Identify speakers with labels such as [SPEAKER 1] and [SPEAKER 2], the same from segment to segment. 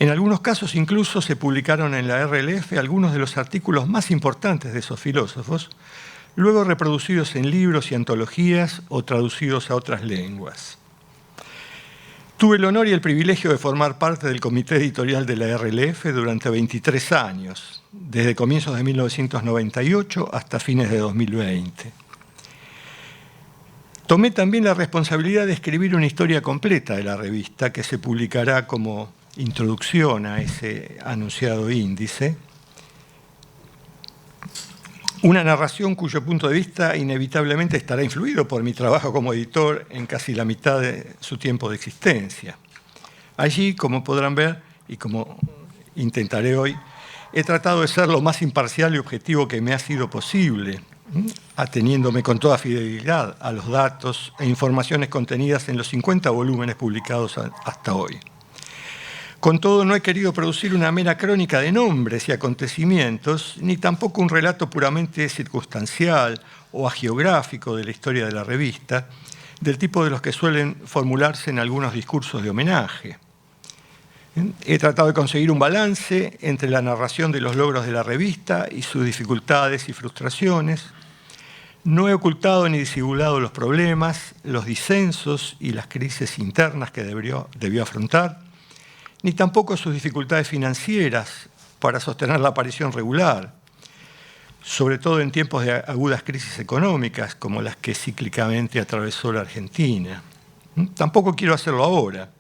[SPEAKER 1] En algunos casos incluso se publicaron en la RLF algunos de los artículos más importantes de esos filósofos, luego reproducidos en libros y antologías o traducidos a otras lenguas. Tuve el honor y el privilegio de formar parte del comité editorial de la RLF durante 23 años, desde comienzos de 1998 hasta fines de 2020. Tomé también la responsabilidad de escribir una historia completa de la revista, que se publicará como introducción a ese anunciado índice. Una narración cuyo punto de vista inevitablemente estará influido por mi trabajo como editor en casi la mitad de su tiempo de existencia. Allí, como podrán ver, y como intentaré hoy, he tratado de ser lo más imparcial y objetivo que me ha sido posible, ateniéndome con toda fidelidad a los datos e informaciones contenidas en los 50 volúmenes publicados hasta hoy. Con todo, no he querido producir una mera crónica de nombres y acontecimientos, ni tampoco un relato puramente circunstancial o agiográfico de la historia de la revista, del tipo de los que suelen formularse en algunos discursos de homenaje. He tratado de conseguir un balance entre la narración de los logros de la revista y sus dificultades y frustraciones. No he ocultado ni disimulado los problemas, los disensos y las crisis internas que debió afrontar, ni tampoco sus dificultades financieras para sostener la aparición regular, sobre todo en tiempos de agudas crisis económicas como las que cíclicamente atravesó la Argentina. Tampoco quiero hacerlo ahora.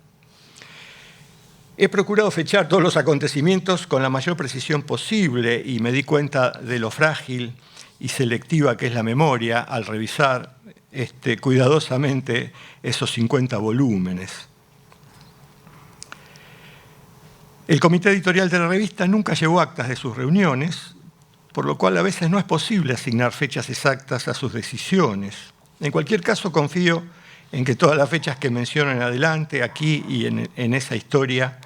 [SPEAKER 1] He procurado fechar todos los acontecimientos con la mayor precisión posible y me di cuenta de lo frágil y selectiva que es la memoria al revisar cuidadosamente esos 50 volúmenes. El comité editorial de la revista nunca llevó actas de sus reuniones, por lo cual a veces no es posible asignar fechas exactas a sus decisiones. En cualquier caso, confío en que todas las fechas que menciono en adelante, aquí y en esa historia,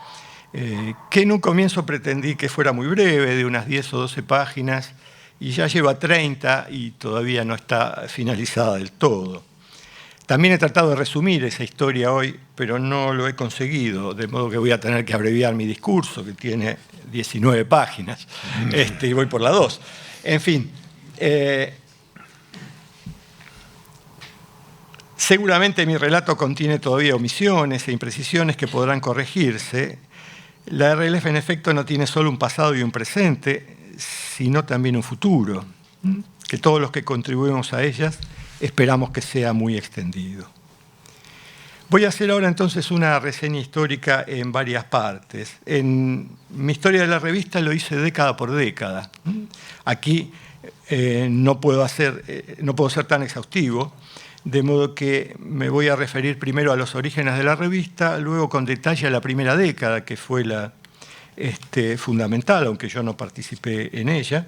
[SPEAKER 1] que en un comienzo pretendí que fuera muy breve, de unas 10 o 12 páginas, y ya lleva 30 y todavía no está finalizada del todo. También he tratado de resumir esa historia hoy, pero no lo he conseguido, de modo que voy a tener que abreviar mi discurso, que tiene 19 páginas, y voy por la 2. En fin, seguramente mi relato contiene todavía omisiones e imprecisiones que podrán corregirse. La RLF, en efecto, no tiene solo un pasado y un presente, sino también un futuro, que todos los que contribuimos a ellas esperamos que sea muy extendido. Voy a hacer ahora entonces una reseña histórica en varias partes. En mi historia de la revista lo hice década por década. Aquí no puedo ser tan exhaustivo, de modo que me voy a referir primero a los orígenes de la revista, luego con detalle a la primera década, que fue la fundamental, aunque yo no participé en ella.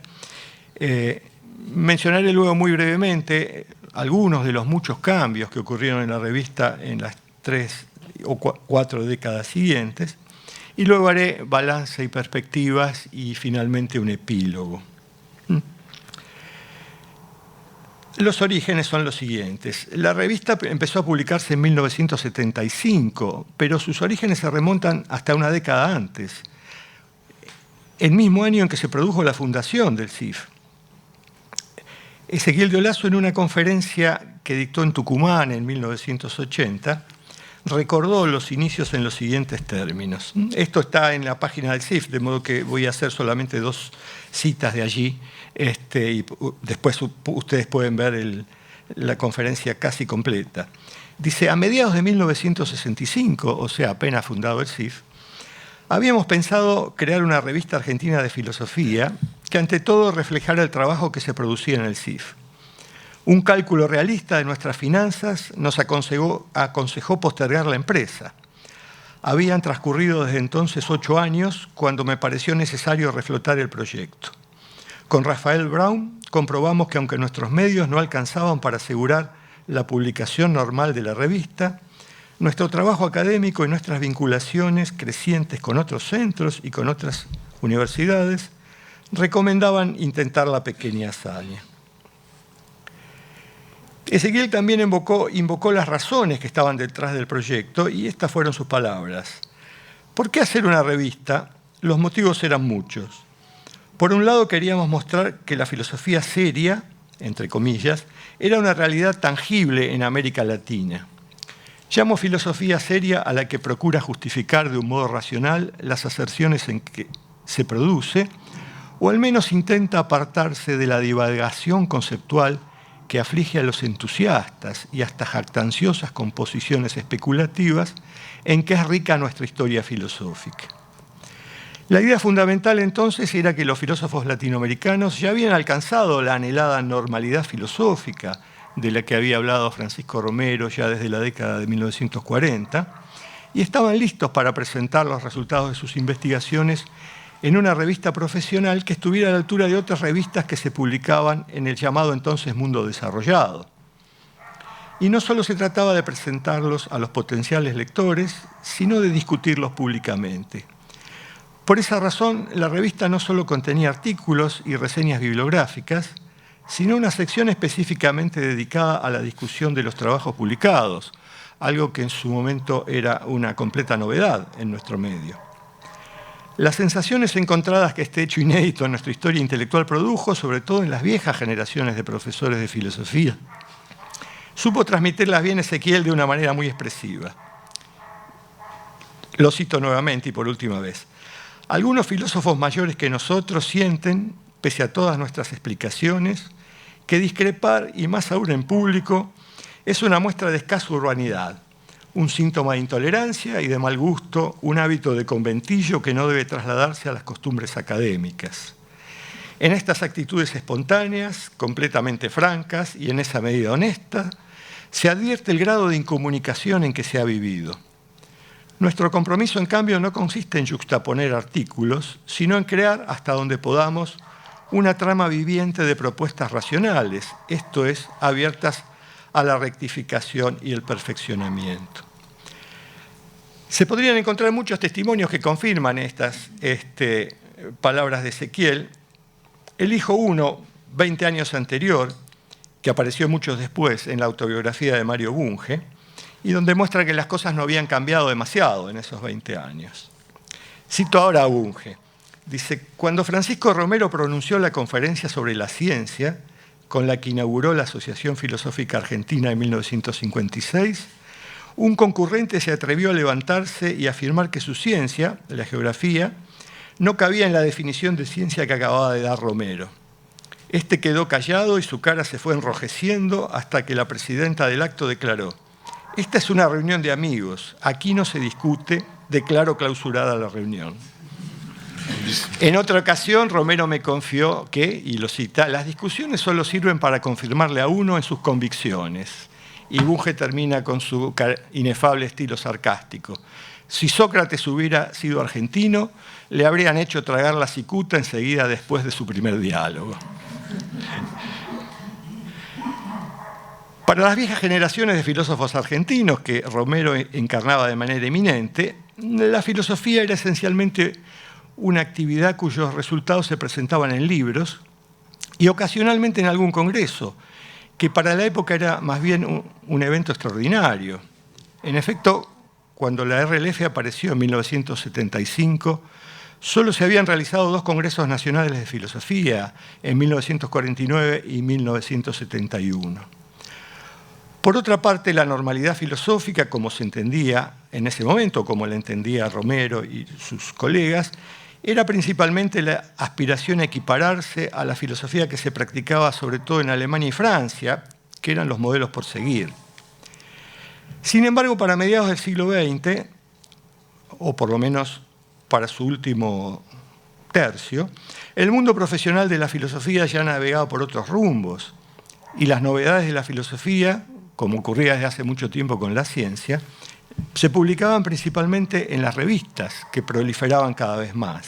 [SPEAKER 1] Mencionaré luego muy brevemente algunos de los muchos cambios que ocurrieron en la revista en las 3 o 4 décadas siguientes, y luego haré balance y perspectivas y finalmente un epílogo. Los orígenes son los siguientes. La revista empezó a publicarse en 1975, pero sus orígenes se remontan hasta una década antes, el mismo año en que se produjo la fundación del CIF. Ezequiel de Olazo, en una conferencia que dictó en Tucumán en 1980, recordó los inicios en los siguientes términos. Esto está en la página del CIF, de modo que voy a hacer solamente 2 citas de allí, y después ustedes pueden ver la conferencia casi completa. Dice: a mediados de 1965, o sea, apenas fundado el CIF, habíamos pensado crear una revista argentina de filosofía que ante todo reflejara el trabajo que se producía en el CIF. Un cálculo realista de nuestras finanzas nos aconsejó postergar la empresa. Habían transcurrido desde entonces 8 años cuando me pareció necesario reflotar el proyecto. Con Rafael Braun comprobamos que aunque nuestros medios no alcanzaban para asegurar la publicación normal de la revista, nuestro trabajo académico y nuestras vinculaciones crecientes con otros centros y con otras universidades recomendaban intentar la pequeña hazaña. Ezequiel también invocó las razones que estaban detrás del proyecto, y estas fueron sus palabras. ¿Por qué hacer una revista? Los motivos eran muchos. Por un lado, queríamos mostrar que la filosofía seria, entre comillas, era una realidad tangible en América Latina. Llamo filosofía seria a la que procura justificar de un modo racional las aserciones en que se produce, o al menos intenta apartarse de la divagación conceptual que aflige a los entusiastas y hasta jactanciosas composiciones especulativas en que es rica nuestra historia filosófica. La idea fundamental entonces era que los filósofos latinoamericanos ya habían alcanzado la anhelada normalidad filosófica de la que había hablado Francisco Romero ya desde la década de 1940, y estaban listos para presentar los resultados de sus investigaciones en una revista profesional que estuviera a la altura de otras revistas que se publicaban en el llamado entonces mundo desarrollado. Y no solo se trataba de presentarlos a los potenciales lectores, sino de discutirlos públicamente. Por esa razón, la revista no solo contenía artículos y reseñas bibliográficas, sino una sección específicamente dedicada a la discusión de los trabajos publicados, algo que en su momento era una completa novedad en nuestro medio. Las sensaciones encontradas que este hecho inédito en nuestra historia intelectual produjo, sobre todo en las viejas generaciones de profesores de filosofía, supo transmitirlas bien Ezequiel de una manera muy expresiva. Lo cito nuevamente y por última vez. Algunos filósofos mayores que nosotros sienten, pese a todas nuestras explicaciones, que discrepar, y más aún en público, es una muestra de escasa urbanidad, un síntoma de intolerancia y de mal gusto, un hábito de conventillo que no debe trasladarse a las costumbres académicas. En estas actitudes espontáneas, completamente francas y en esa medida honesta, se advierte el grado de incomunicación en que se ha vivido. Nuestro compromiso, en cambio, no consiste en juxtaponer artículos, sino en crear, hasta donde podamos, una trama viviente de propuestas racionales, esto es, abiertas a la rectificación y el perfeccionamiento. Se podrían encontrar muchos testimonios que confirman estas palabras de Ezequiel. Elijo uno, 20 años anterior, que apareció muchos después en la autobiografía de Mario Bunge, y donde muestra que las cosas no habían cambiado demasiado en esos 20 años. Cito ahora a Bunge. Dice, cuando Francisco Romero pronunció la conferencia sobre la ciencia, con la que inauguró la Asociación Filosófica Argentina en 1956, un concurrente se atrevió a levantarse y afirmar que su ciencia, la geografía, no cabía en la definición de ciencia que acababa de dar Romero. Este quedó callado y su cara se fue enrojeciendo hasta que la presidenta del acto declaró: esta es una reunión de amigos, aquí no se discute, declaro clausurada la reunión. En otra ocasión, Romero me confió que, y lo cita, las discusiones solo sirven para confirmarle a uno en sus convicciones. Y Bunge termina con su inefable estilo sarcástico. Si Sócrates hubiera sido argentino, le habrían hecho tragar la cicuta enseguida después de su primer diálogo. Para las viejas generaciones de filósofos argentinos que Romero encarnaba de manera eminente, la filosofía era esencialmente una actividad cuyos resultados se presentaban en libros y ocasionalmente en algún congreso, que para la época era más bien un evento extraordinario. En efecto, cuando la RLF apareció en 1975, solo se habían realizado 2 congresos nacionales de filosofía, en 1949 y 1971. Por otra parte, la normalidad filosófica, como se entendía en ese momento, como la entendía Romero y sus colegas, era principalmente la aspiración a equipararse a la filosofía que se practicaba sobre todo en Alemania y Francia, que eran los modelos por seguir. Sin embargo, para mediados del siglo XX, o por lo menos para su último tercio, el mundo profesional de la filosofía ya navegaba por otros rumbos, y las novedades de la filosofía, como ocurría desde hace mucho tiempo con la ciencia, se publicaban principalmente en las revistas, que proliferaban cada vez más.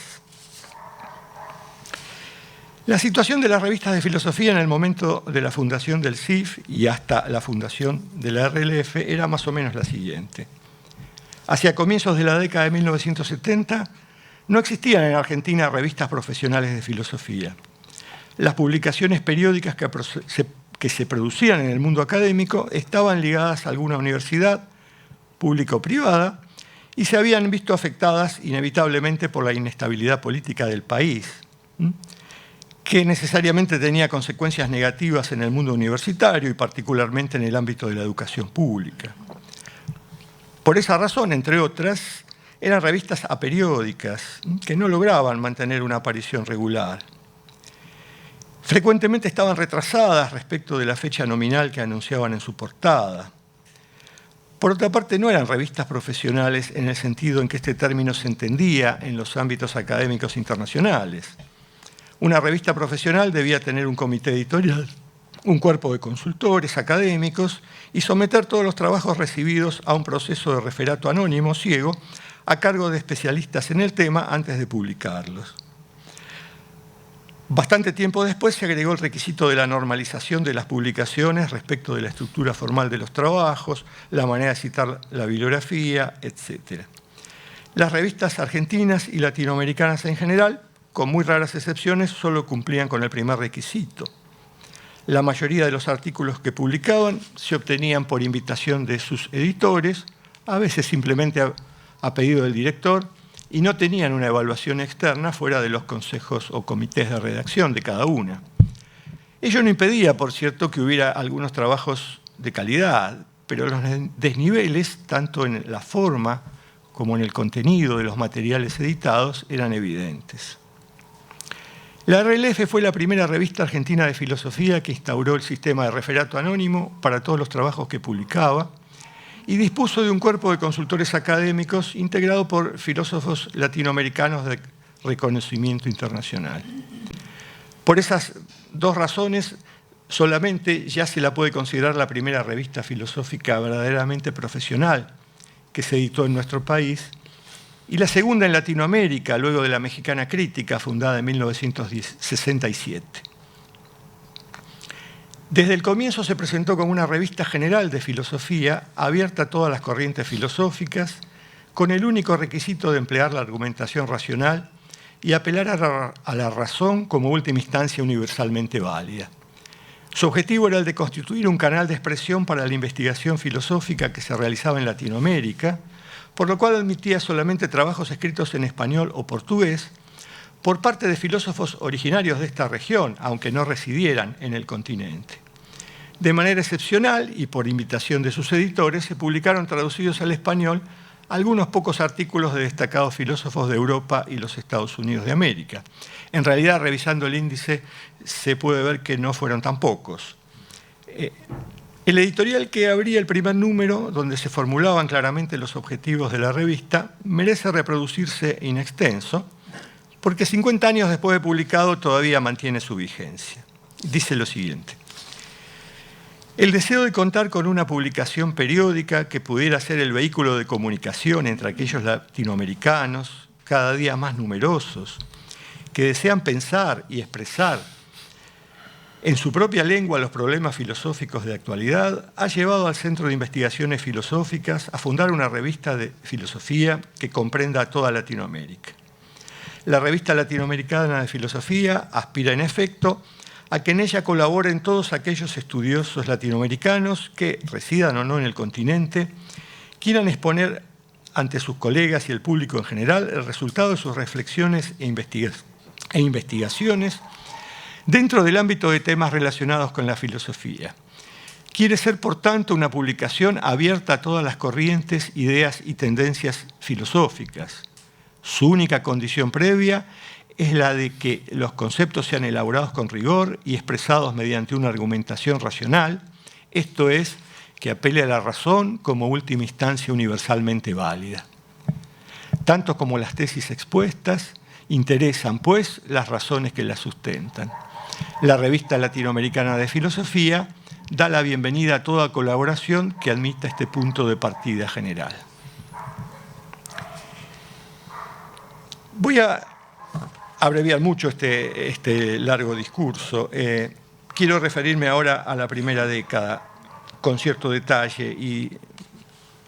[SPEAKER 1] La situación de las revistas de filosofía en el momento de la fundación del CIF y hasta la fundación de la RLF era más o menos la siguiente. Hacia comienzos de la década de 1970 no existían en Argentina revistas profesionales de filosofía. Las publicaciones periódicas que se producían en el mundo académico estaban ligadas a alguna universidad, pública o privada, y se habían visto afectadas inevitablemente por la inestabilidad política del país, que necesariamente tenía consecuencias negativas en el mundo universitario y particularmente en el ámbito de la educación pública. Por esa razón, entre otras, eran revistas aperiódicas que no lograban mantener una aparición regular. Frecuentemente estaban retrasadas respecto de la fecha nominal que anunciaban en su portada. Por otra parte, no eran revistas profesionales en el sentido en que este término se entendía en los ámbitos académicos internacionales. Una revista profesional debía tener un comité editorial, un cuerpo de consultores académicos y someter todos los trabajos recibidos a un proceso de referato anónimo ciego a cargo de especialistas en el tema antes de publicarlos. Bastante tiempo después se agregó el requisito de la normalización de las publicaciones respecto de la estructura formal de los trabajos, la manera de citar la bibliografía, etc. Las revistas argentinas y latinoamericanas en general, con muy raras excepciones, solo cumplían con el primer requisito. La mayoría de los artículos que publicaban se obtenían por invitación de sus editores, a veces simplemente a pedido del director, y no tenían una evaluación externa fuera de los consejos o comités de redacción de cada una. Ello no impedía, por cierto, que hubiera algunos trabajos de calidad, pero los desniveles, tanto en la forma como en el contenido de los materiales editados, eran evidentes. La RLF fue la primera revista argentina de filosofía que instauró el sistema de referato anónimo para todos los trabajos que publicaba, y dispuso de un cuerpo de consultores académicos integrado por filósofos latinoamericanos de reconocimiento internacional. Por esas dos razones, solamente ya se la puede considerar la primera revista filosófica verdaderamente profesional que se editó en nuestro país, y la segunda en Latinoamérica, luego de la Mexicana Crítica, fundada en 1967. Desde el comienzo se presentó como una revista general de filosofía, abierta a todas las corrientes filosóficas, con el único requisito de emplear la argumentación racional y apelar a la razón como última instancia universalmente válida. Su objetivo era el de constituir un canal de expresión para la investigación filosófica que se realizaba en Latinoamérica, por lo cual admitía solamente trabajos escritos en español o portugués, por parte de filósofos originarios de esta región, aunque no residieran en el continente. De manera excepcional, y por invitación de sus editores, se publicaron traducidos al español algunos pocos artículos de destacados filósofos de Europa y los Estados Unidos de América. En realidad, revisando el índice, se puede ver que no fueron tan pocos. El editorial que abría el primer número, donde se formulaban claramente los objetivos de la revista, merece reproducirse in extenso, porque 50 años después de publicado todavía mantiene su vigencia. Dice lo siguiente: el deseo de contar con una publicación periódica que pudiera ser el vehículo de comunicación entre aquellos latinoamericanos, cada día más numerosos, que desean pensar y expresar en su propia lengua los problemas filosóficos de actualidad, ha llevado al Centro de Investigaciones Filosóficas a fundar una revista de filosofía que comprenda a toda Latinoamérica. La revista latinoamericana de filosofía aspira, en efecto, a que en ella colaboren todos aquellos estudiosos latinoamericanos que, residan o no en el continente, quieran exponer ante sus colegas y el público en general el resultado de sus reflexiones e investigaciones dentro del ámbito de temas relacionados con la filosofía. Quiere ser, por tanto, una publicación abierta a todas las corrientes, ideas y tendencias filosóficas. Su única condición previa es la de que los conceptos sean elaborados con rigor y expresados mediante una argumentación racional, esto es, que apele a la razón como última instancia universalmente válida. Tanto como las tesis expuestas, interesan, pues, las razones que las sustentan. La revista latinoamericana de filosofía da la bienvenida a toda colaboración que admita este punto de partida general. Voy a abreviar mucho este largo discurso. Quiero referirme ahora a la primera década con cierto detalle y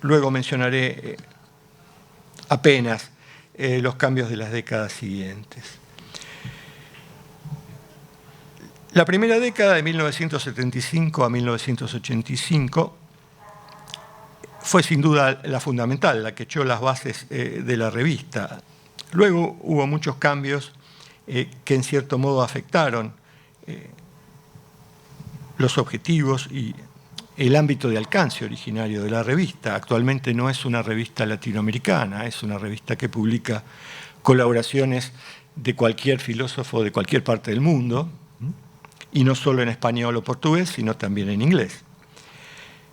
[SPEAKER 1] luego mencionaré apenas los cambios de las décadas siguientes. La primera década, de 1975 a 1985, fue sin duda la fundamental, la que echó las bases de la revista. Luego hubo muchos cambios que en cierto modo afectaron los objetivos y el ámbito de alcance originario de la revista. Actualmente no es una revista latinoamericana, es una revista que publica colaboraciones de cualquier filósofo de cualquier parte del mundo, y no solo en español o portugués, sino también en inglés.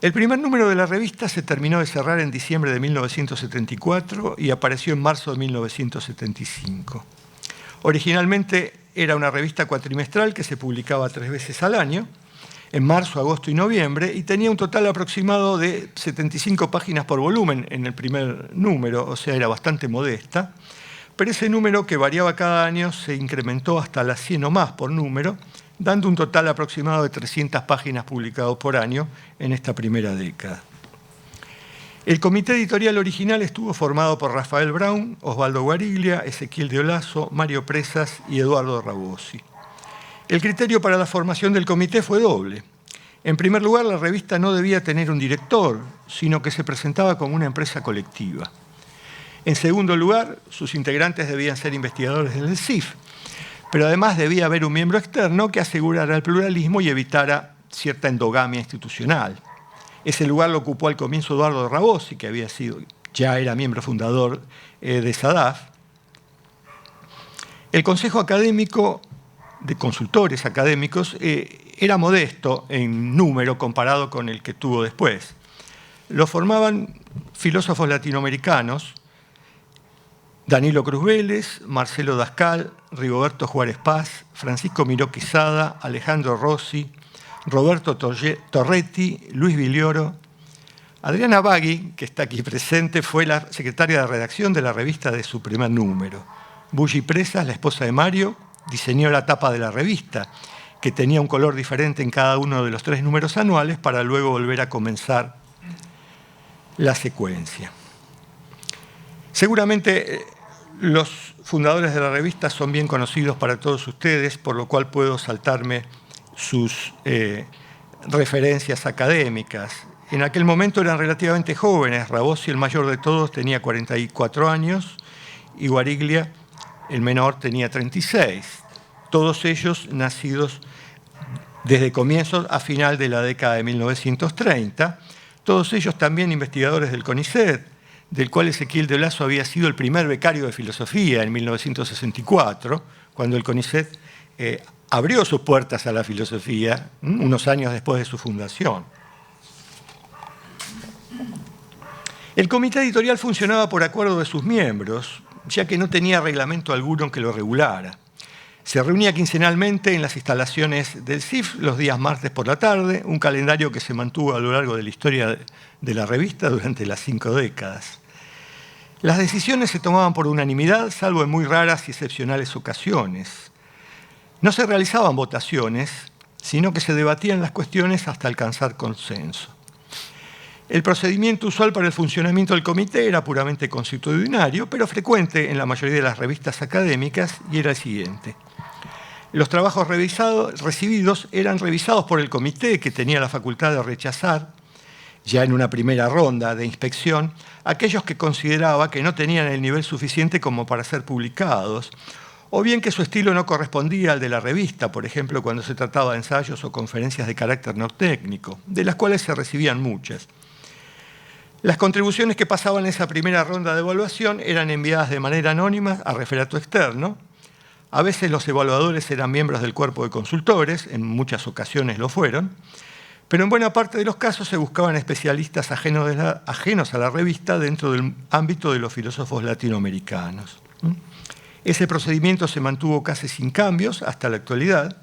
[SPEAKER 1] El primer número de la revista se terminó de cerrar en diciembre de 1974 y apareció en marzo de 1975. Originalmente era una revista cuatrimestral que se publicaba 3 veces al año, en marzo, agosto y noviembre, y tenía un total aproximado de 75 páginas por volumen en el primer número, o sea, era bastante modesta, pero ese número, que variaba cada año, se incrementó hasta las 100 o más por número, dando un total aproximado de 300 páginas publicadas por año en esta primera década. El comité editorial original estuvo formado por Rafael Braun, Osvaldo Guariglia, Ezequiel de Olazo, Mario Presas y Eduardo Rabosi. El criterio para la formación del comité fue doble. En primer lugar, la revista no debía tener un director, sino que se presentaba como una empresa colectiva. En segundo lugar, sus integrantes debían ser investigadores del CIF, pero además debía haber un miembro externo que asegurara el pluralismo y evitara cierta endogamia institucional. Ese lugar lo ocupó al comienzo Eduardo Rabosi, que ya era miembro fundador de SADAF. El Consejo Académico de Consultores Académicos era modesto en número comparado con el que tuvo después. Lo formaban filósofos latinoamericanos: Danilo Cruz Vélez, Marcelo Dascal, Rigoberto Juárez Paz, Francisco Miró Quezada, Alejandro Rossi, Roberto Torretti, Luis Villoro. Adriana Bagui, que está aquí presente, fue la secretaria de redacción de la revista de su primer número. Bulli Presas, la esposa de Mario, diseñó la tapa de la revista, que tenía un color diferente en cada uno de los 3 números anuales, para luego volver a comenzar la secuencia. Seguramente los fundadores de la revista son bien conocidos para todos ustedes, por lo cual puedo saltarme sus referencias académicas. En aquel momento eran relativamente jóvenes. Rabosi, el mayor de todos, tenía 44 años y Guariglia, el menor, tenía 36. Todos ellos nacidos desde comienzos a final de la década de 1930. Todos ellos también investigadores del CONICET, del cual Ezequiel de Olazo había sido el primer becario de filosofía en 1964, cuando el CONICET abrió sus puertas a la filosofía unos años después de su fundación. El comité editorial funcionaba por acuerdo de sus miembros, ya que no tenía reglamento alguno que lo regulara. Se reunía quincenalmente en las instalaciones del CIF los días martes por la tarde, un calendario que se mantuvo a lo largo de la historia de la revista durante las 5 décadas. Las decisiones se tomaban por unanimidad, salvo en muy raras y excepcionales ocasiones. No se realizaban votaciones, sino que se debatían las cuestiones hasta alcanzar consenso. El procedimiento usual para el funcionamiento del comité era puramente consuetudinario, pero frecuente en la mayoría de las revistas académicas, y era el siguiente. Los trabajos recibidos eran revisados por el comité, que tenía la facultad de rechazar, ya en una primera ronda de inspección, aquellos que consideraba que no tenían el nivel suficiente como para ser publicados, o bien que su estilo no correspondía al de la revista, por ejemplo, cuando se trataba de ensayos o conferencias de carácter no técnico, de las cuales se recibían muchas. Las contribuciones que pasaban en esa primera ronda de evaluación eran enviadas de manera anónima a referato externo. A veces los evaluadores eran miembros del cuerpo de consultores, en muchas ocasiones lo fueron, pero en buena parte de los casos se buscaban especialistas ajenos a la revista dentro del ámbito de los filósofos latinoamericanos. Ese procedimiento se mantuvo casi sin cambios hasta la actualidad.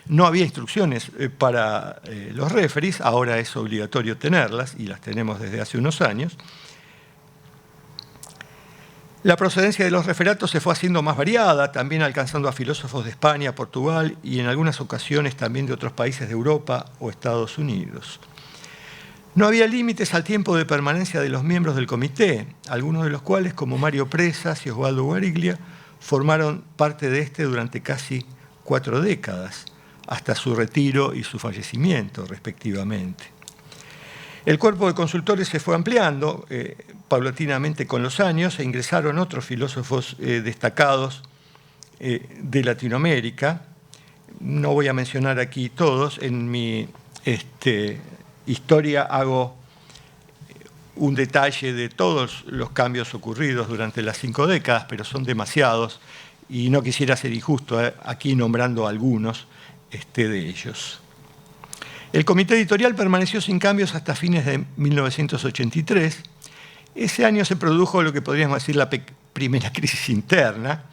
[SPEAKER 1] No había instrucciones para los referees, ahora es obligatorio tenerlas y las tenemos desde hace unos años. La procedencia de los referatos se fue haciendo más variada, también alcanzando a filósofos de España, Portugal y en algunas ocasiones también de otros países de Europa o Estados Unidos. No había límites al tiempo de permanencia de los miembros del comité, algunos de los cuales, como Mario Presas y Osvaldo Guariglia, formaron parte de este durante casi 4 décadas, hasta su retiro y su fallecimiento, respectivamente. El cuerpo de consultores se fue ampliando paulatinamente con los años e ingresaron otros filósofos destacados de Latinoamérica. No voy a mencionar aquí todos. En mi historia hago un detalle de todos los cambios ocurridos durante las 5 décadas, pero son demasiados y no quisiera ser injusto aquí nombrando algunos de ellos. El comité editorial permaneció sin cambios hasta fines de 1983. Ese año se produjo lo que podríamos decir la primera crisis interna,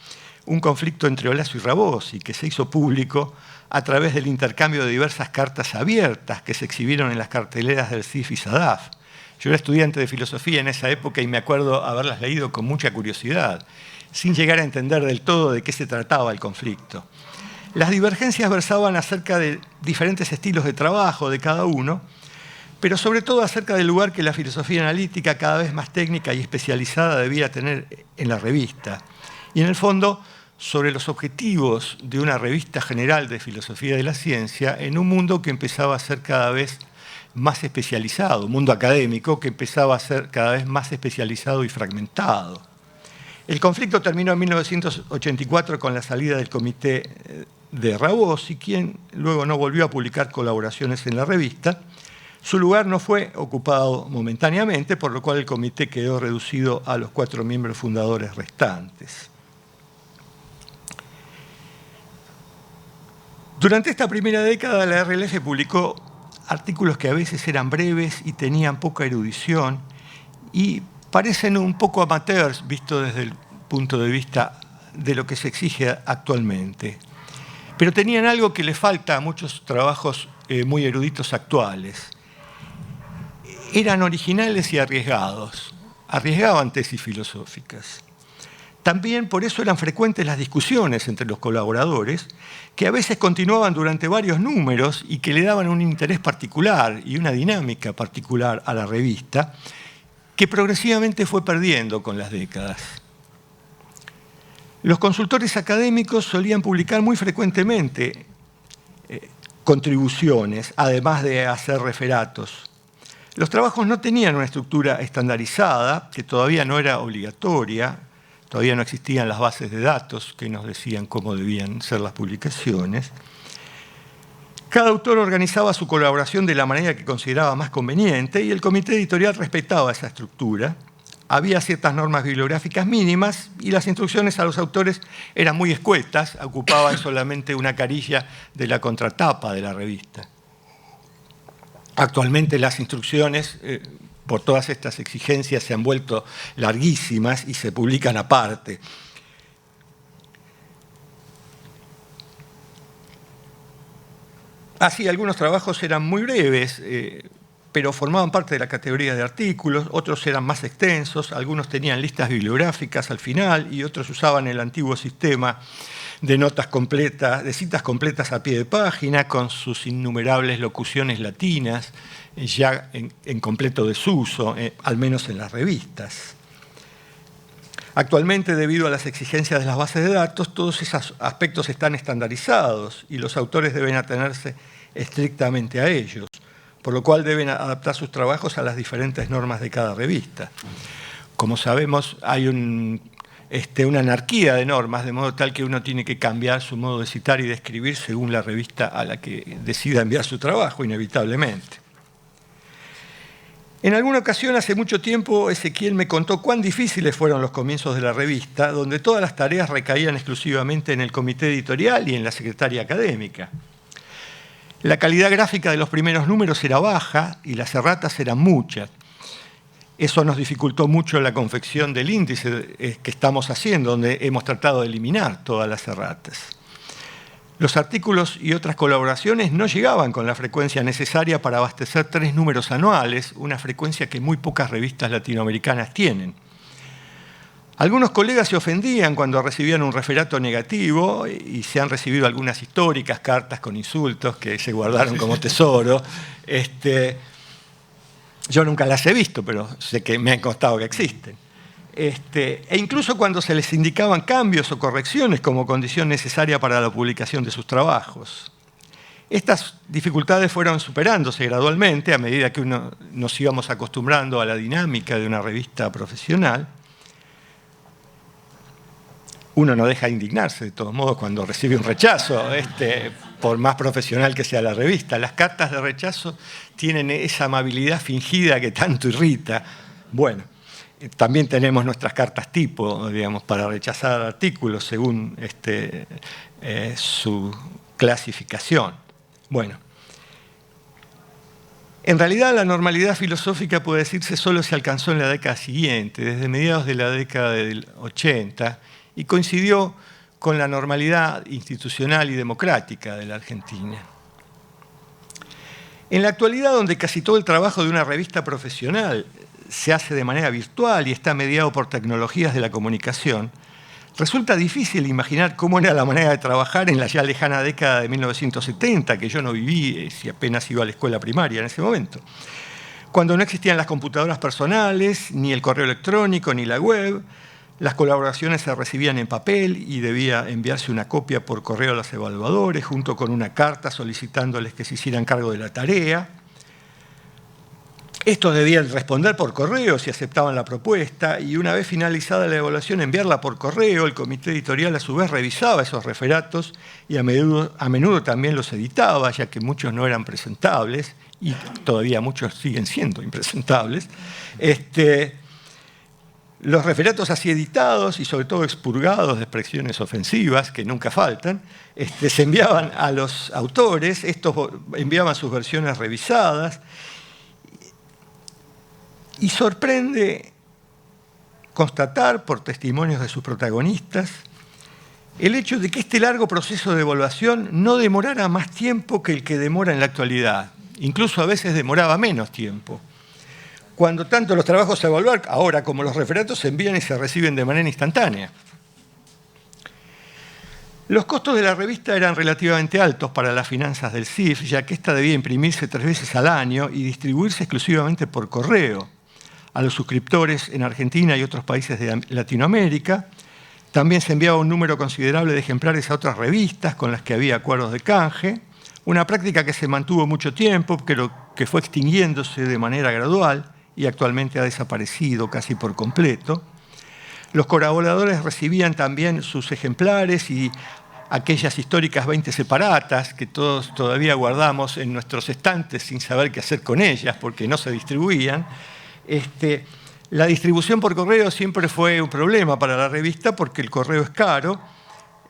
[SPEAKER 1] un conflicto entre Olazo y Rabosi, que se hizo público a través del intercambio de diversas cartas abiertas que se exhibieron en las carteleras del CIF y SADAF. Yo era estudiante de filosofía en esa época y me acuerdo haberlas leído con mucha curiosidad, sin llegar a entender del todo de qué se trataba el conflicto. Las divergencias versaban acerca de diferentes estilos de trabajo de cada uno, pero sobre todo acerca del lugar que la filosofía analítica, cada vez más técnica y especializada, debía tener en la revista. Y en el fondo, sobre los objetivos de una revista general de filosofía de la ciencia en un mundo que empezaba a ser cada vez más especializado, un mundo académico que empezaba a ser cada vez más especializado y fragmentado. El conflicto terminó en 1984 con la salida del comité de Rabosi, quien luego no volvió a publicar colaboraciones en la revista. Su lugar no fue ocupado momentáneamente, por lo cual el comité quedó reducido a los 4 miembros fundadores restantes. Durante esta primera década, la RLF publicó artículos que a veces eran breves y tenían poca erudición y parecen un poco amateurs, visto desde el punto de vista de lo que se exige actualmente. Pero tenían algo que le falta a muchos trabajos muy eruditos actuales. Eran originales y arriesgados, arriesgaban tesis filosóficas. También por eso eran frecuentes las discusiones entre los colaboradores, que a veces continuaban durante varios números y que le daban un interés particular y una dinámica particular a la revista, que progresivamente fue perdiendo con las décadas. Los consultores académicos solían publicar muy frecuentemente contribuciones, además de hacer referatos. Los trabajos no tenían una estructura estandarizada, que todavía no era obligatoria, todavía no existían las bases de datos que nos decían cómo debían ser las publicaciones. Cada autor organizaba su colaboración de la manera que consideraba más conveniente y el comité editorial respetaba esa estructura. Había ciertas normas bibliográficas mínimas y las instrucciones a los autores eran muy escuetas, ocupaban solamente una carilla de la contratapa de la revista. Actualmente las instrucciones, por todas estas exigencias, se han vuelto larguísimas y se publican aparte. Así, algunos trabajos eran muy breves, pero formaban parte de la categoría de artículos, otros eran más extensos, algunos tenían listas bibliográficas al final y otros usaban el antiguo sistema de notas completas, de citas completas a pie de página, con sus innumerables locuciones latinas, ya en completo desuso, al menos en las revistas. Actualmente, debido a las exigencias de las bases de datos, todos esos aspectos están estandarizados y los autores deben atenerse estrictamente a ellos, por lo cual deben adaptar sus trabajos a las diferentes normas de cada revista. Como sabemos, hay una anarquía de normas, de modo tal que uno tiene que cambiar su modo de citar y de escribir según la revista a la que decida enviar su trabajo, inevitablemente. En alguna ocasión, hace mucho tiempo, Ezequiel me contó cuán difíciles fueron los comienzos de la revista, donde todas las tareas recaían exclusivamente en el comité editorial y en la secretaria académica. La calidad gráfica de los primeros números era baja y las erratas eran muchas. Eso nos dificultó mucho la confección del índice que estamos haciendo, donde hemos tratado de eliminar todas las erratas. Los artículos y otras colaboraciones no llegaban con la frecuencia necesaria para abastecer 3 números anuales, una frecuencia que muy pocas revistas latinoamericanas tienen. Algunos colegas se ofendían cuando recibían un referato negativo y se han recibido algunas históricas cartas con insultos que se guardaron como tesoro. Yo nunca las he visto, pero sé que me han constado que existen. E incluso cuando se les indicaban cambios o correcciones como condición necesaria para la publicación de sus trabajos. Estas dificultades fueron superándose gradualmente a medida que nos íbamos acostumbrando a la dinámica de una revista profesional. Uno no deja de indignarse, de todos modos, cuando recibe un rechazo, por más profesional que sea la revista. Las cartas de rechazo tienen esa amabilidad fingida que tanto irrita. Bueno, también tenemos nuestras cartas tipo, digamos, para rechazar artículos según su clasificación. Bueno, en realidad la normalidad filosófica, puede decirse, solo se alcanzó en la década siguiente, desde mediados de la década del 80, y coincidió con la normalidad institucional y democrática de la Argentina. En la actualidad, donde casi todo el trabajo de una revista profesional se hace de manera virtual y está mediado por tecnologías de la comunicación, resulta difícil imaginar cómo era la manera de trabajar en la ya lejana década de 1970, que yo no viví si apenas iba a la escuela primaria en ese momento, cuando no existían las computadoras personales, ni el correo electrónico, ni la web. Las colaboraciones se recibían en papel y debía enviarse una copia por correo a los evaluadores, junto con una carta solicitándoles que se hicieran cargo de la tarea. Estos debían responder por correo si aceptaban la propuesta, y una vez finalizada la evaluación enviarla por correo. El comité editorial a su vez revisaba esos referatos y a menudo también los editaba, ya que muchos no eran presentables, y todavía muchos siguen siendo impresentables. Los referatos así editados y sobre todo expurgados de expresiones ofensivas, que nunca faltan, se enviaban a los autores. Estos enviaban sus versiones revisadas. Y sorprende constatar, por testimonios de sus protagonistas, el hecho de que este largo proceso de evaluación no demorara más tiempo que el que demora en la actualidad. Incluso a veces demoraba menos tiempo, cuando tanto los trabajos a evaluar ahora como los referatos se envían y se reciben de manera instantánea. Los costos de la revista eran relativamente altos para las finanzas del CIF, ya que ésta debía imprimirse 3 veces al año y distribuirse exclusivamente por correo a los suscriptores en Argentina y otros países de Latinoamérica. También se enviaba un número considerable de ejemplares a otras revistas con las que había acuerdos de canje, una práctica que se mantuvo mucho tiempo, pero que fue extinguiéndose de manera gradual y actualmente ha desaparecido casi por completo. Los colaboradores recibían también sus ejemplares y aquellas históricas 20 separatas que todos todavía guardamos en nuestros estantes sin saber qué hacer con ellas porque no se distribuían. La distribución por correo siempre fue un problema para la revista porque el correo es caro.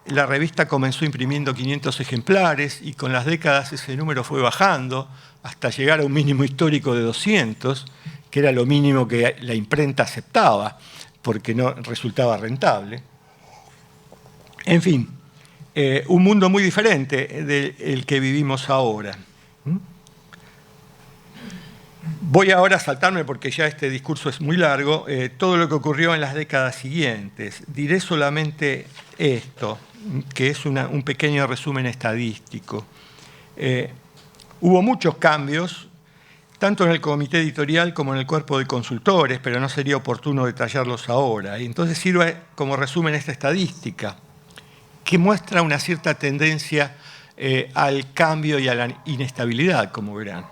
[SPEAKER 1] La revista comenzó imprimiendo 500 ejemplares y con las décadas ese número fue bajando hasta llegar a un mínimo histórico de 200, que era lo mínimo que la imprenta aceptaba porque no resultaba rentable. En fin, un mundo muy diferente del que vivimos ahora. Voy ahora a saltarme, porque ya este discurso es muy largo, todo lo que ocurrió en las décadas siguientes. Diré solamente esto, que es un pequeño resumen estadístico. Hubo muchos cambios, tanto en el comité editorial como en el cuerpo de consultores, pero no sería oportuno detallarlos ahora. Y entonces sirve como resumen esta estadística, que muestra una cierta tendencia al cambio y a la inestabilidad, como verán.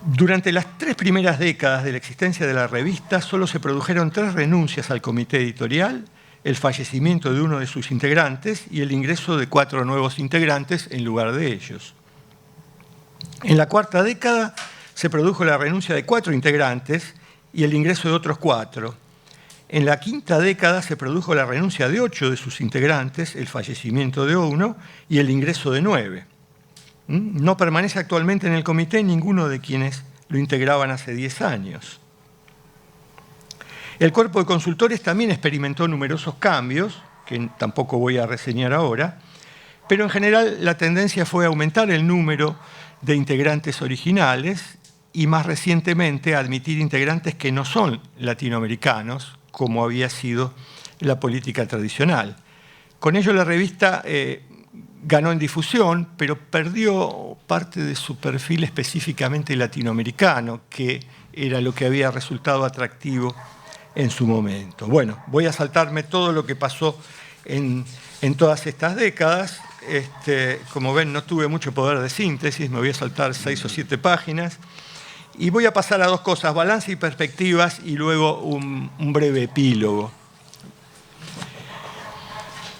[SPEAKER 1] Durante las 3 primeras décadas de la existencia de la revista, solo se produjeron 3 renuncias al comité editorial, el fallecimiento de uno de sus integrantes y el ingreso de 4 nuevos integrantes en lugar de ellos. En la 4ª década se produjo la renuncia de 4 integrantes y el ingreso de otros 4. En la 5ª década se produjo la renuncia de 8 de sus integrantes, el fallecimiento de uno y el ingreso de 9. No permanece actualmente en el comité ninguno de quienes lo integraban hace 10 años. El cuerpo de consultores también experimentó numerosos cambios, que tampoco voy a reseñar ahora, pero en general la tendencia fue aumentar el número de integrantes originales y más recientemente admitir integrantes que no son latinoamericanos, como había sido la política tradicional. Con ello la revista ganó en difusión, pero perdió parte de su perfil específicamente latinoamericano, que era lo que había resultado atractivo en su momento. Bueno, voy a saltarme todo lo que pasó en En todas estas décadas, como ven, no tuve mucho poder de síntesis, me voy a saltar 6 o 7 páginas, y voy a pasar a 2 cosas, balance y perspectivas, y luego un breve epílogo.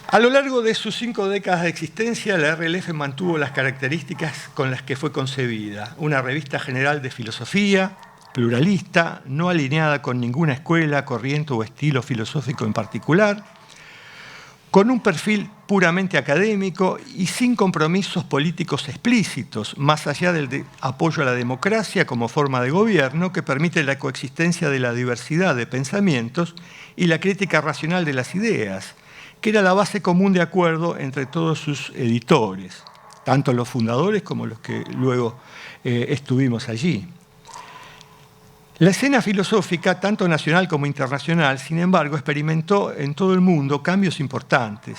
[SPEAKER 1] A lo largo de sus 5 décadas de existencia, la RLF mantuvo las características con las que fue concebida. Una revista general de filosofía, pluralista, no alineada con ninguna escuela, corriente o estilo filosófico en particular, con un perfil puramente académico y sin compromisos políticos explícitos, más allá del apoyo a la democracia como forma de gobierno que permite la coexistencia de la diversidad de pensamientos y la crítica racional de las ideas, que era la base común de acuerdo entre todos sus editores, tanto los fundadores como los que luego estuvimos allí. La escena filosófica, tanto nacional como internacional, sin embargo, experimentó en todo el mundo cambios importantes.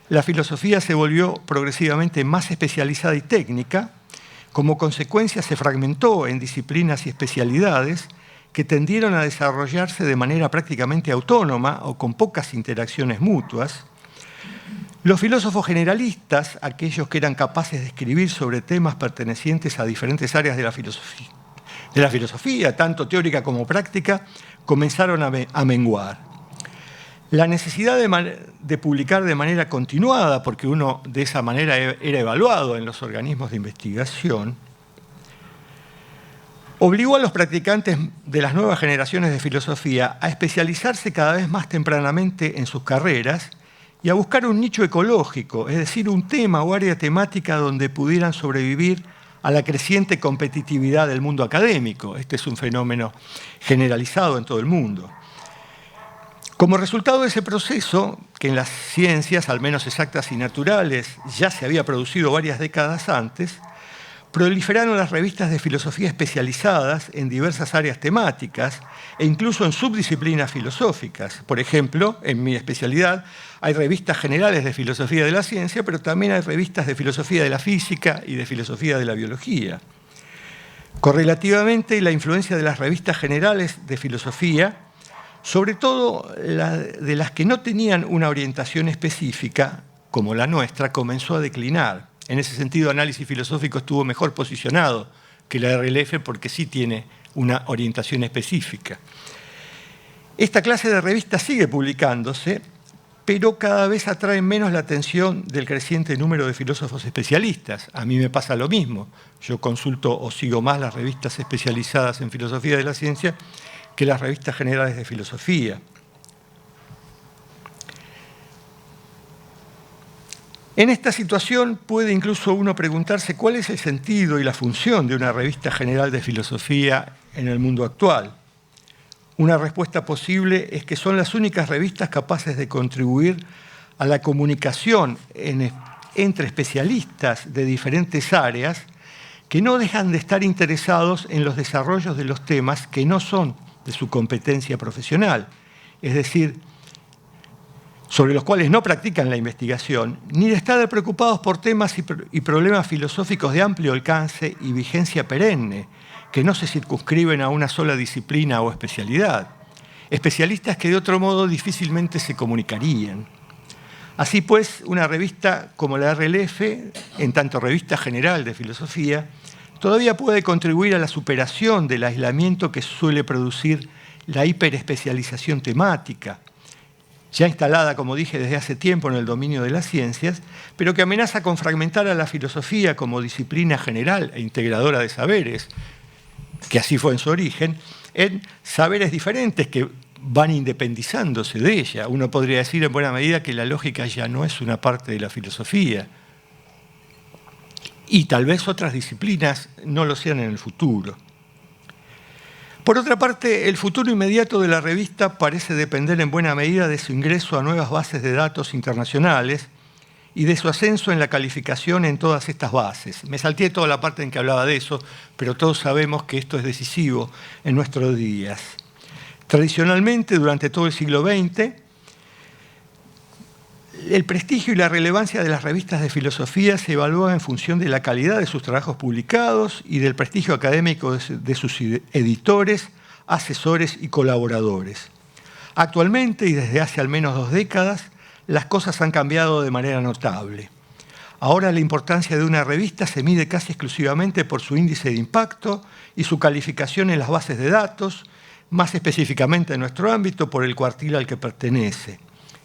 [SPEAKER 1] La filosofía se volvió progresivamente más especializada y técnica, como consecuencia se fragmentó en disciplinas y especialidades que tendieron a desarrollarse de manera prácticamente autónoma o con pocas interacciones mutuas. Los filósofos generalistas, aquellos que eran capaces de escribir sobre temas pertenecientes a diferentes áreas de la filosofía, tanto teórica como práctica, comenzaron a menguar. La necesidad de publicar de manera continuada, porque uno de esa manera era evaluado en los organismos de investigación, obligó a los practicantes de las nuevas generaciones de filosofía a especializarse cada vez más tempranamente en sus carreras y a buscar un nicho ecológico, es decir, un tema o área temática donde pudieran sobrevivir a la creciente competitividad del mundo académico. Este es un fenómeno generalizado en todo el mundo. Como resultado de ese proceso, que en las ciencias, al menos exactas y naturales, ya se había producido varias décadas antes, proliferaron las revistas de filosofía especializadas en diversas áreas temáticas e incluso en subdisciplinas filosóficas. Por ejemplo, en mi especialidad hay revistas generales de filosofía de la ciencia, pero también hay revistas de filosofía de la física y de filosofía de la biología. Correlativamente, la influencia de las revistas generales de filosofía, sobre todo de las que no tenían una orientación específica, como la nuestra, comenzó a declinar. En ese sentido, Análisis Filosófico estuvo mejor posicionado que la RLF porque sí tiene una orientación específica. Esta clase de revistas sigue publicándose, pero cada vez atraen menos la atención del creciente número de filósofos especialistas. A mí me pasa lo mismo. Yo consulto o sigo más las revistas especializadas en filosofía de la ciencia que las revistas generales de filosofía. En esta situación puede incluso uno preguntarse cuál es el sentido y la función de una revista general de filosofía en el mundo actual. Una respuesta posible es que son las únicas revistas capaces de contribuir a la comunicación entre especialistas de diferentes áreas que no dejan de estar interesados en los desarrollos de los temas que no son de su competencia profesional, es decir, sobre los cuales no practican la investigación, ni de estar preocupados por temas y problemas filosóficos de amplio alcance y vigencia perenne, que no se circunscriben a una sola disciplina o especialidad. Especialistas que de otro modo difícilmente se comunicarían. Así pues, una revista como la RLF, en tanto revista general de filosofía, todavía puede contribuir a la superación del aislamiento que suele producir la hiperespecialización temática, ya instalada, como dije, desde hace tiempo en el dominio de las ciencias, pero que amenaza con fragmentar a la filosofía como disciplina general e integradora de saberes, que así fue en su origen, en saberes diferentes que van independizándose de ella. Uno podría decir en buena medida que la lógica ya no es una parte de la filosofía, y tal vez otras disciplinas no lo sean en el futuro. Por otra parte, el futuro inmediato de la revista parece depender en buena medida de su ingreso a nuevas bases de datos internacionales y de su ascenso en la calificación en todas estas bases. Me salté toda la parte en que hablaba de eso, pero todos sabemos que esto es decisivo en nuestros días. Tradicionalmente, durante todo el siglo XX, el prestigio y la relevancia de las revistas de filosofía se evalúa en función de la calidad de sus trabajos publicados y del prestigio académico de sus editores, asesores y colaboradores. Actualmente, y desde hace al menos 2 décadas, las cosas han cambiado de manera notable. Ahora la importancia de una revista se mide casi exclusivamente por su índice de impacto y su calificación en las bases de datos, más específicamente en nuestro ámbito, por el cuartil al que pertenece.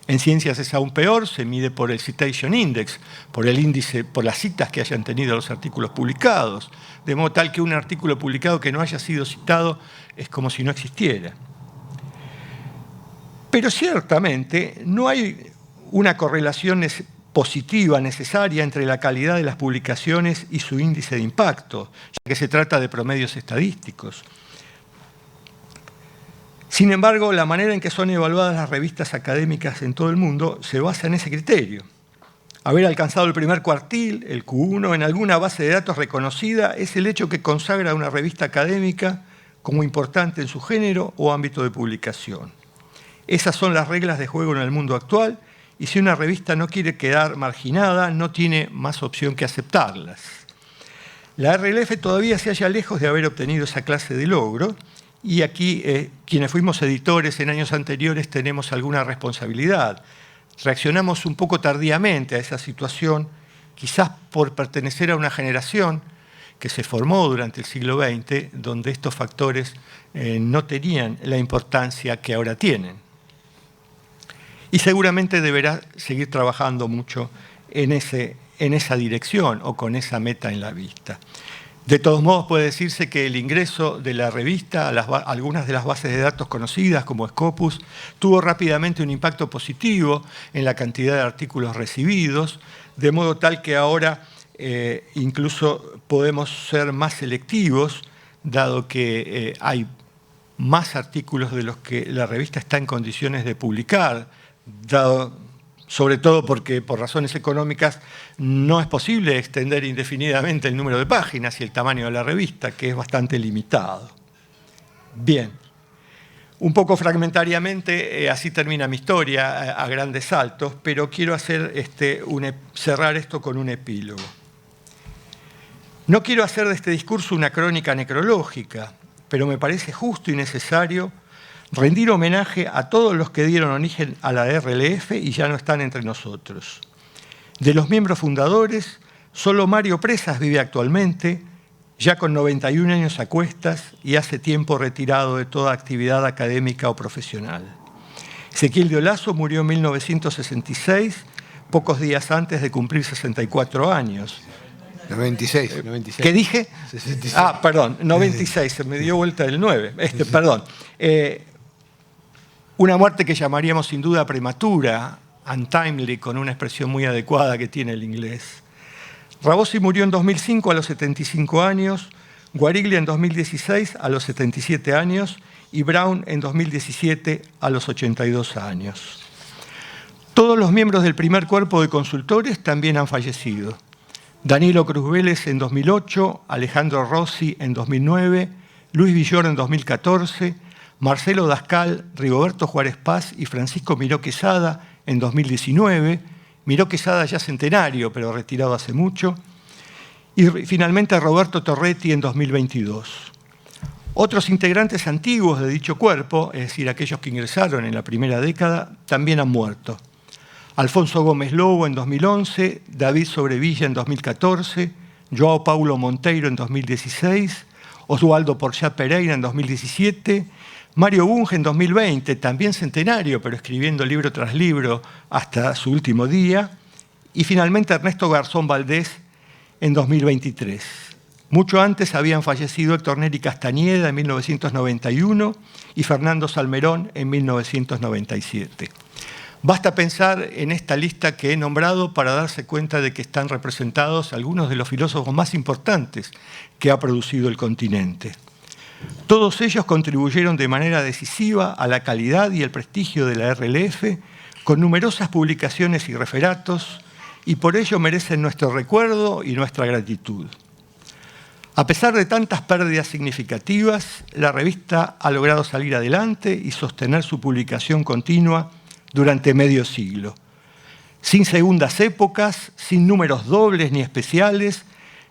[SPEAKER 1] En ciencias es aún peor, se mide por el Citation Index, por el índice, por las citas que hayan tenido los artículos publicados, de modo tal que un artículo publicado que no haya sido citado es como si no existiera. Pero ciertamente no hay una correlación positiva necesaria entre la calidad de las publicaciones y su índice de impacto, ya que se trata de promedios estadísticos. Sin embargo, la manera en que son evaluadas las revistas académicas en todo el mundo se basa en ese criterio. Haber alcanzado el primer cuartil, el Q1, en alguna base de datos reconocida es el hecho que consagra a una revista académica como importante en su género o ámbito de publicación. Esas son las reglas de juego en el mundo actual, y si una revista no quiere quedar marginada, no tiene más opción que aceptarlas. La RLF todavía se halla lejos de haber obtenido esa clase de logro, y aquí quienes fuimos editores en años anteriores tenemos alguna responsabilidad. Reaccionamos un poco tardíamente a esa situación, quizás por pertenecer a una generación que se formó durante el siglo XX, donde estos factores no tenían la importancia que ahora tienen. Y seguramente deberá seguir trabajando mucho en esa dirección o con esa meta en la vista. De todos modos, puede decirse que el ingreso de la revista a algunas de las bases de datos conocidas, como Scopus, tuvo rápidamente un impacto positivo en la cantidad de artículos recibidos, de modo tal que ahora incluso podemos ser más selectivos, dado que hay más artículos de los que la revista está en condiciones de publicar, sobre todo porque por razones económicas no es posible extender indefinidamente el número de páginas y el tamaño de la revista, que es bastante limitado. Bien, un poco fragmentariamente, así termina mi historia a grandes saltos, pero quiero cerrar esto con un epílogo. No quiero hacer de este discurso una crónica necrológica, pero me parece justo y necesario rendir homenaje a todos los que dieron origen a la RLF y ya no están entre nosotros. De los miembros fundadores, solo Mario Presas vive actualmente, ya con 91 años a cuestas y hace tiempo retirado de toda actividad académica o profesional. Ezequiel de Olazo murió en 1966, pocos días antes de cumplir 64 años.
[SPEAKER 2] 96.
[SPEAKER 1] ¿Qué dije?
[SPEAKER 2] 66.
[SPEAKER 1] Ah, perdón, 96, se me dio vuelta el 9. Perdón. Una muerte que llamaríamos sin duda prematura, untimely, con una expresión muy adecuada que tiene el inglés. Rabosi murió en 2005 a los 75 años, Guariglia en 2016 a los 77 años y Brown en 2017 a los 82 años. Todos los miembros del primer cuerpo de consultores también han fallecido. Danilo Cruz Vélez en 2008, Alejandro Rossi en 2009, Luis Villoro en 2014, Marcelo Dascal, Rigoberto Juárez Paz y Francisco Miró Quesada en 2019, Miró Quesada ya centenario, pero retirado hace mucho, y finalmente Roberto Torretti en 2022. Otros integrantes antiguos de dicho cuerpo, es decir, aquellos que ingresaron en la primera década, también han muerto. Alfonso Gómez Lobo en 2011, David Sobrevilla en 2014, Joao Paulo Monteiro en 2016, Oswaldo Porchá Pereira en 2017, Mario Bunge en 2020, también centenario, pero escribiendo libro tras libro hasta su último día, y finalmente Ernesto Garzón Valdés en 2023. Mucho antes habían fallecido Héctor Neri Castañeda en 1991 y Fernando Salmerón en 1997. Basta pensar en esta lista que he nombrado para darse cuenta de que están representados algunos de los filósofos más importantes que ha producido el continente. Todos ellos contribuyeron de manera decisiva a la calidad y el prestigio de la RLF, con numerosas publicaciones y referatos, y por ello merecen nuestro recuerdo y nuestra gratitud. A pesar de tantas pérdidas significativas, la revista ha logrado salir adelante y sostener su publicación continua durante medio siglo. Sin segundas épocas, sin números dobles ni especiales,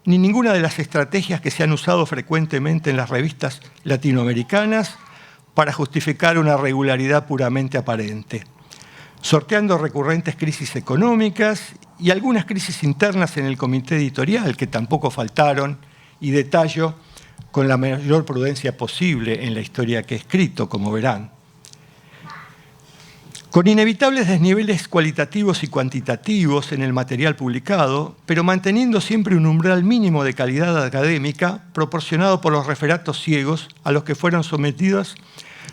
[SPEAKER 1] ni ninguna de las estrategias que se han usado frecuentemente en las revistas latinoamericanas para justificar una regularidad puramente aparente. sorteando recurrentes crisis económicas y algunas crisis internas en el comité editorial, que tampoco faltaron, y detallo con la mayor prudencia posible en la historia que he escrito, como verán. Con inevitables desniveles cualitativos y cuantitativos en el material publicado, pero manteniendo siempre un umbral mínimo de calidad académica proporcionado por los referatos ciegos a los que fueron sometidas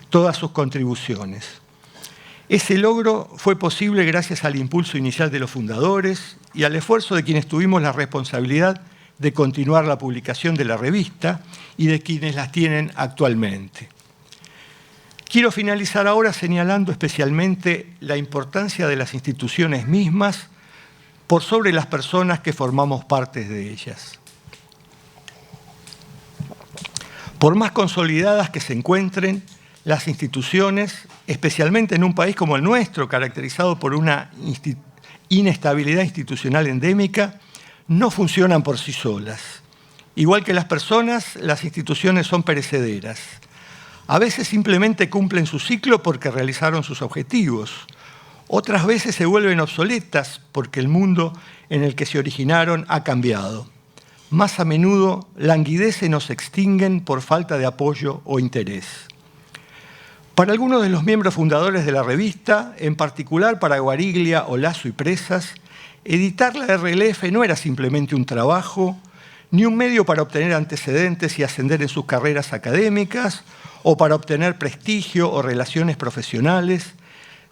[SPEAKER 1] todas sus contribuciones. Ese logro fue posible gracias al impulso inicial de los fundadores y al esfuerzo de quienes tuvimos la responsabilidad de continuar la publicación de la revista y de quienes las tienen actualmente. Quiero finalizar ahora señalando especialmente la importancia de las instituciones mismas por sobre las personas que formamos parte de ellas. Por más consolidadas que se encuentren, las instituciones, especialmente en un país como el nuestro, caracterizado por una inestabilidad institucional endémica, no funcionan por sí solas. Igual que las personas, las instituciones son perecederas. A veces simplemente cumplen su ciclo porque realizaron sus objetivos. Otras veces se vuelven obsoletas porque el mundo en el que se originaron ha cambiado. Más a menudo languidecen o se extinguen por falta de apoyo o interés. Para algunos de los miembros fundadores de la revista, en particular para Guariglia, Olazo y Presas, editar la RLF no era simplemente un trabajo, ni un medio para obtener antecedentes y ascender en sus carreras académicas, o para obtener prestigio o relaciones profesionales,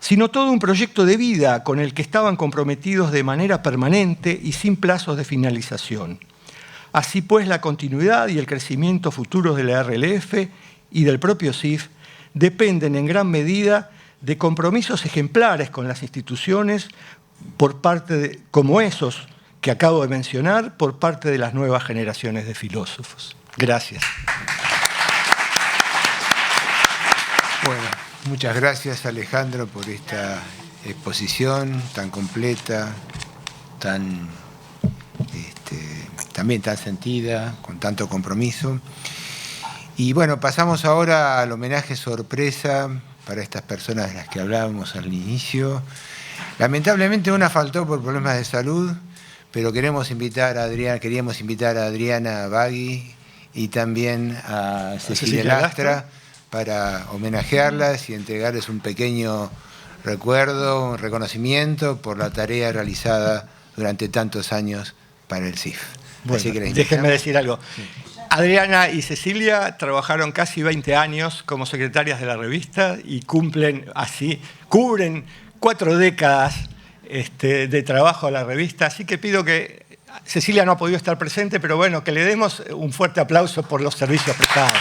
[SPEAKER 1] sino todo un proyecto de vida con el que estaban comprometidos de manera permanente y sin plazos de finalización. Así pues, la continuidad y el crecimiento futuros de la RLF y del propio CIF dependen en gran medida de compromisos ejemplares con las instituciones por parte de, como esos que acabo de mencionar, por parte de las nuevas generaciones de filósofos. Gracias.
[SPEAKER 2] Bueno, muchas gracias, Alejandro, por esta exposición tan completa, también tan sentida, con tanto compromiso. Y bueno, pasamos ahora al homenaje sorpresa para estas personas de las que hablábamos al inicio. Lamentablemente una faltó por problemas de salud, pero queríamos invitar a Adriana Bagui y también a Cecilia Lastra para homenajearlas y entregarles un pequeño recuerdo, un reconocimiento por la tarea realizada durante tantos años para el CIF.
[SPEAKER 1] Bueno,
[SPEAKER 2] así que
[SPEAKER 1] déjenme decir algo. Sí. Adriana y Cecilia trabajaron casi 20 años como secretarias de la revista y cubren 4 décadas de trabajo a la revista, así que pido que Cecilia no ha podido estar presente, pero bueno, que le demos un fuerte aplauso por los servicios prestados.